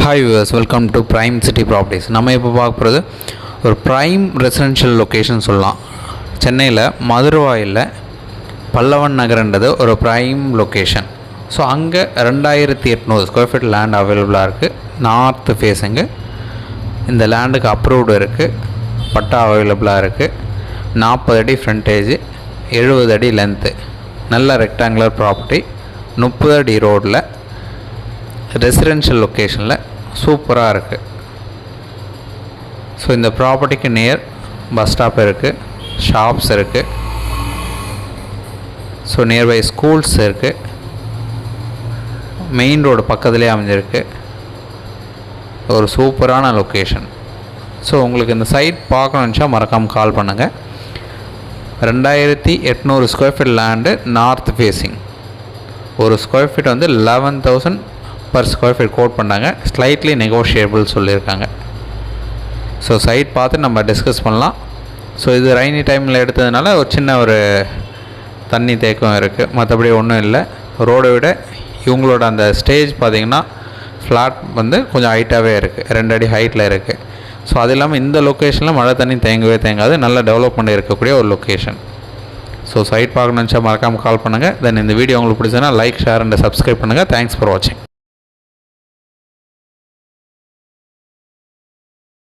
Hi viewers, welcome to Prime City Properties. நம்ம இப்போ பார்க்க போகிறது ஒரு ப்ரைம் ரெசிடென்ஷியல் லொக்கேஷன் சொல்லலாம். சென்னையில் மதுரவாயில் பல்லவன் நகர்ன்றது ஒரு ப்ரைம் லொக்கேஷன். ஸோ அங்கே 2800 ஸ்கொயர் ஃபீட் லேண்ட் அவைலபிளாக இருக்குது. நார்த் ஃபேஸிங்கு இந்த லேண்டுக்கு அப்ரூவ்டு இருக்குது. பட்டா அவைலபிளாக இருக்குது. 40 அடி ஃப்ரண்டேஜ், 70 அடி லென்த்து, நல்ல ரெக்டாங்குலர் ப்ராப்பர்ட்டி, 30 அடி ரோடில் ரெசிடென்ஷியல் லொக்கேஷனில் சூப்பராக இருக்குது. ஸோ இந்த ப்ராப்பர்ட்டிக்கு நியர் பஸ் ஸ்டாப் இருக்குது, ஷாப்ஸ் இருக்குது, ஸோ நியர்பை ஸ்கூல்ஸ் இருக்குது, மெயின் ரோடு பக்கத்துலேயே அமைஞ்சிருக்கு. ஒரு சூப்பரான லொக்கேஷன். ஸோ உங்களுக்கு இந்த சைட் பார்க்கணுன்னுச்சா மறக்காமல் கால் பண்ணுங்கள். 2800 square feet land, north facing. ஒரு ஸ்கொயர் ஃபீட் வந்து 11,000 பர் ஸ்கொயர் ஃபீட் கோட் பண்ணாங்க. ஸ்லைட்லி நெகோஷியபிள் சொல்லியிருக்காங்க. ஸோ சைட் பார்த்து நம்ம டிஸ்கஸ் பண்ணலாம். ஸோ இது ரெய்னி டைமில் எடுத்ததுனால ஒரு சின்ன ஒரு தண்ணி தேக்கம் இருக்குது, மற்றபடி ஒன்றும் இல்லை. ரோடை விட இவங்களோட அந்த ஸ்டேஜ் பார்த்திங்கன்னா ஃப்ளாட் வந்து கொஞ்சம் ஹைட்டாகவே இருக்குது, 2 அடி ஹைட்டில் இருக்குது. ஸோ அது இல்லாமல் இந்த லொக்கேஷனில் மழை தண்ணி தேங்காது, நல்ல டெவலப்மெண்ட் இருக்கக்கூடிய ஒரு லொக்கேஷன். ஸோ சைட் பார்க்கணுன்னு மறக்காமல் கால் பண்ணுங்கள். தென் இந்த வீடியோ உங்களுக்கு பிடிச்சதுன்னா லைக், ஷேர் அண்ட் சப்ஸ்கிரைப் பண்ணுங்கள். தேங்க்ஸ் ஃபார் வாட்சிங்.